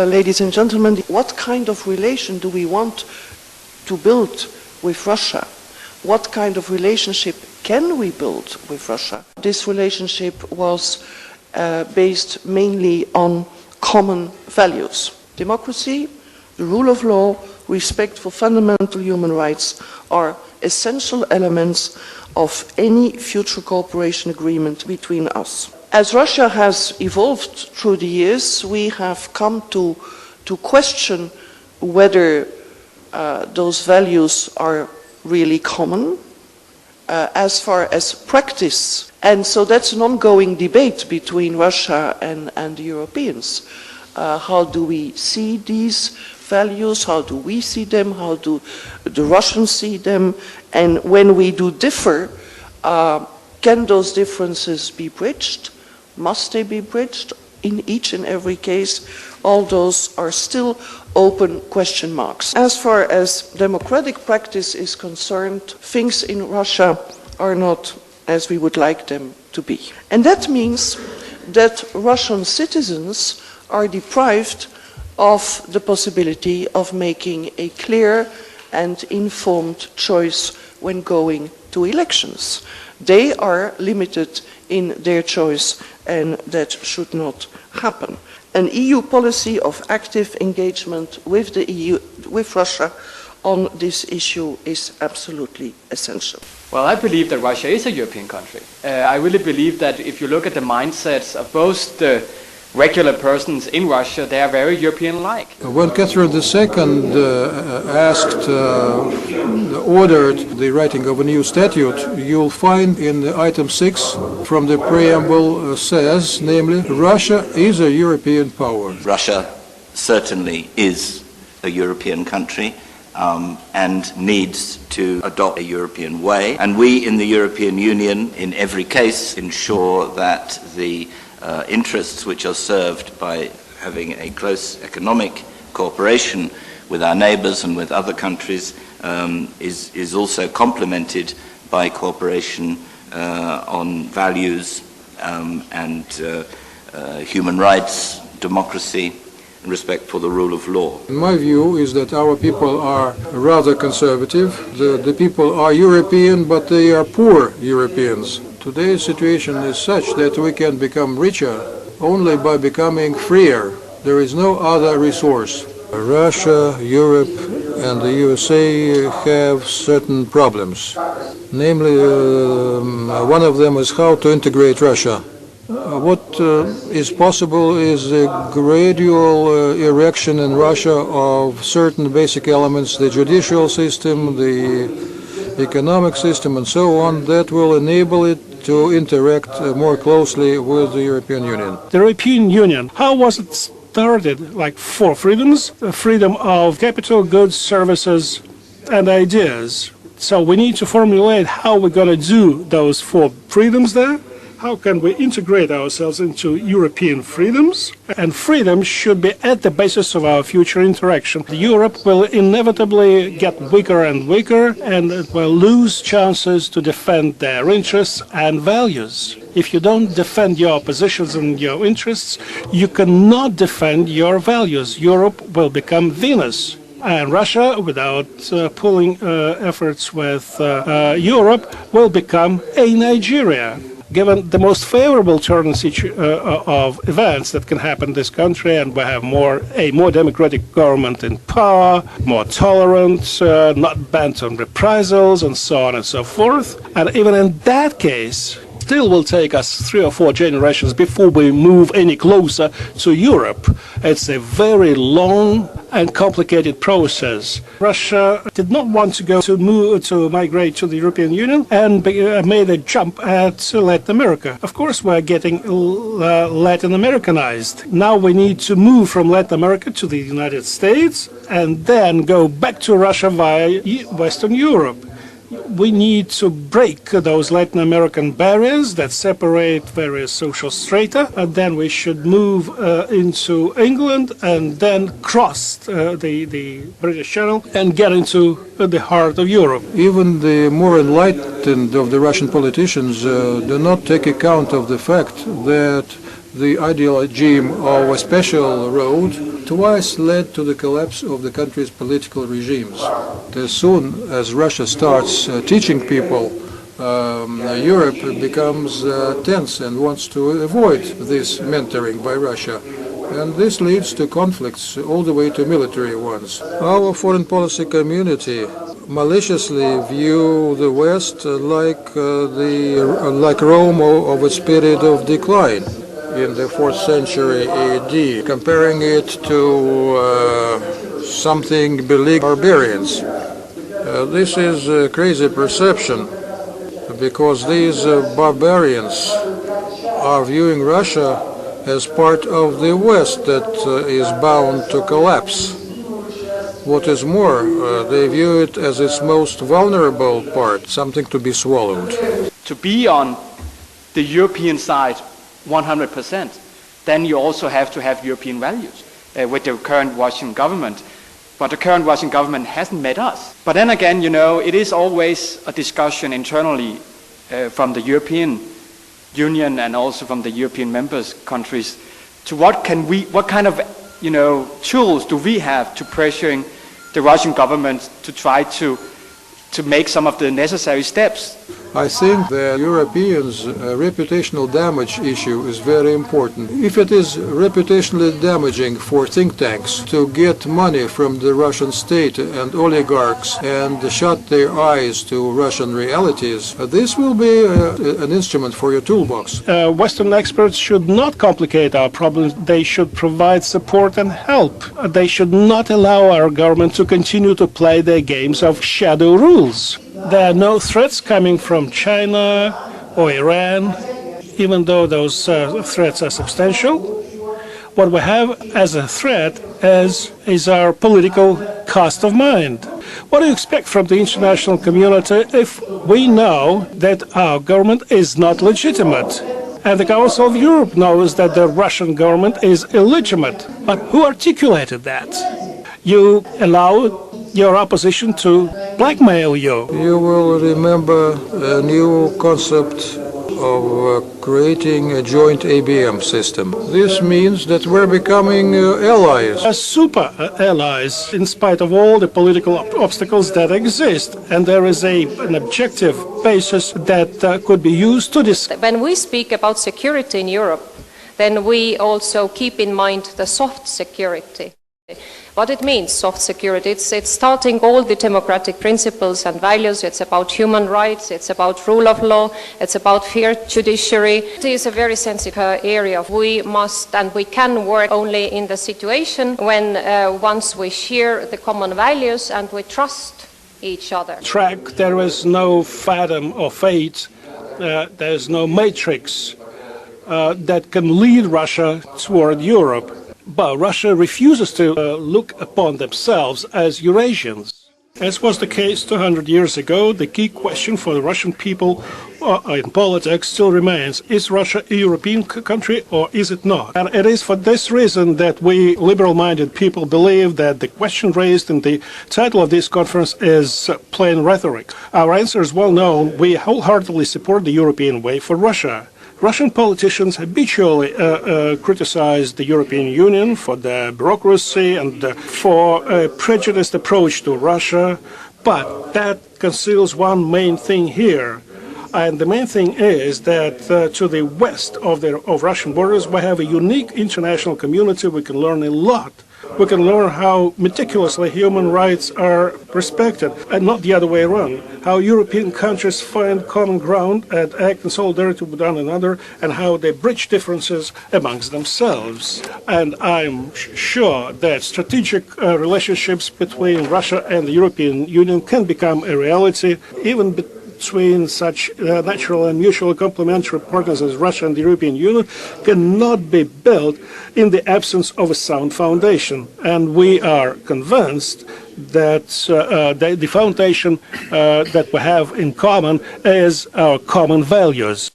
ladies and gentlemen, what kind of relation do we want to build with Russia? What kind of relationship can we build with Russia? This relationship was based mainly on common values. Democracy, the rule of law, respect for fundamental human rights are essential elements of any future cooperation agreement between us. As Russia has evolved through the years, we have come to question whether those values are really common as far as practice. And so that's an ongoing debate between Russia and the Europeans. How do we see these values? How do we see them? How do the Russians see them? And when we do differ, can those differences be bridged? Must they be bridged? In each and every case, all those are still open question marks. As far as democratic practice is concerned, things in Russia are not as we would like them to be. And that means that Russian citizens are deprived of the possibility of making a clear and informed choice when going to elections. They are limited in their choice, and that should not happen. An EU policy of active engagement with the EU, with Russia, on this issue is absolutely essential. Well, I believe that Russia is a European country. I really believe that if you look at the mindsets of both the regular persons in Russia, they are very European-like. When Catherine II ordered the writing of a new statute, you'll find in item 6 from the preamble says, namely, Russia is a European power. Russia certainly is a European country and needs to adopt a European way. And we in the European Union, in every case, ensure that the interests which are served by having a close economic cooperation with our neighbours and with other countries is also complemented by cooperation on values and human rights, democracy, and respect for the rule of law. My view is that our people are rather conservative. The people are European, but they are poor Europeans. Today's situation is such that we can become richer only by becoming freer. There is no other resource. Russia, Europe, and the USA have certain problems. Namely, one of them is how to integrate Russia. What is possible is a gradual erection in Russia of certain basic elements, the judicial system, the economic system, and so on, that will enable it to interact more closely with the European Union. The European Union, how was it started? Like 4 freedoms? Freedom of capital, goods, services, and ideas. So we need to formulate how we're going to do those 4 freedoms there. How can we integrate ourselves into European freedoms? And freedom should be at the basis of our future interaction. Europe will inevitably get weaker and weaker, and it will lose chances to defend their interests and values. If you don't defend your positions and your interests, you cannot defend your values. Europe will become Venus. And Russia, without pulling efforts with Europe, will become a Nigeria. Given the most favorable turn of events that can happen in this country, and we have a more democratic government in power, more tolerant, not bent on reprisals, and so on and so forth. And even in that case, still will take us 3 or 4 generations before we move any closer to Europe. It's a very long and complicated process. Russia did not want to migrate to the European Union and made a jump at Latin America. Of course, we're getting Latin Americanized. Now we need to move from Latin America to the United States and then go back to Russia via Western Europe. We need to break those Latin American barriers that separate various social strata, and then we should move into England and then cross the British Channel and get into the heart of Europe. Even the more enlightened of the Russian politicians do not take account of the fact that The ideology of a special road twice led to the collapse of the country's political regimes. As soon as Russia starts teaching people, Europe becomes tense and wants to avoid this mentoring by Russia. And this leads to conflicts all the way to military ones. Our foreign policy community maliciously view the West like Rome of a period of decline in the 4th century AD, comparing it to something beleaguered barbarians. This is a crazy perception, because these barbarians are viewing Russia as part of the West that is bound to collapse. What is more, they view it as its most vulnerable part, something to be swallowed. To be on the European side 100%, then you also have to have European values with the current Washington government. But the current Washington government hasn't met us. But then again, it is always a discussion internally from the European Union and also from the European members countries to what kind of tools do we have to pressuring the Russian government to try to make some of the necessary steps. I think the Europeans' reputational damage issue is very important. If it is reputationally damaging for think tanks to get money from the Russian state and oligarchs and shut their eyes to Russian realities, this will be an instrument for your toolbox. Western experts should not complicate our problems. They should provide support and help. They should not allow our government to continue to play their games of shadow rules. There are no threats coming from China or Iran, even though those threats are substantial. What we have as a threat is our political cost of mind. What do you expect from the international community if we know that our government is not legitimate? And the Council of Europe knows that the Russian government is illegitimate. But who articulated that? You allow your opposition to blackmail you. You will remember a new concept of creating a joint ABM system. This means that we're becoming allies. As super allies, in spite of all the political obstacles that exist. And there is an objective basis that could be used to this. When we speak about security in Europe, then we also keep in mind the soft security. What it means, soft security, it's starting all the democratic principles and values. It's about human rights, it's about rule of law, it's about fair judiciary. It is a very sensitive area. We must and we can work only in the situation when once we share the common values and we trust each other. There is no fathom or fate, there is no matrix that can lead Russia toward Europe. But Russia refuses to look upon themselves as Eurasians. As was the case 200 years ago, the key question for the Russian people in politics still remains: is Russia a European country or is it not? And it is for this reason that we liberal-minded people believe that the question raised in the title of this conference is plain rhetoric. Our answer is well known. We wholeheartedly support the European way for Russia. Russian politicians habitually criticize the European Union for the bureaucracy and for a prejudiced approach to Russia, but that conceals one main thing here. And the main thing is that to the west of Russian borders, we have a unique international community. We can learn a lot. We can learn how meticulously human rights are respected, and not the other way around. How European countries find common ground and act in solidarity with one another, and how they bridge differences amongst themselves. And I'm sure that strategic relationships between Russia and the European Union can become a reality, even between such natural and mutually complementary partners as Russia and the European Union cannot be built in the absence of a sound foundation. And we are convinced that the foundation that we have in common is our common values.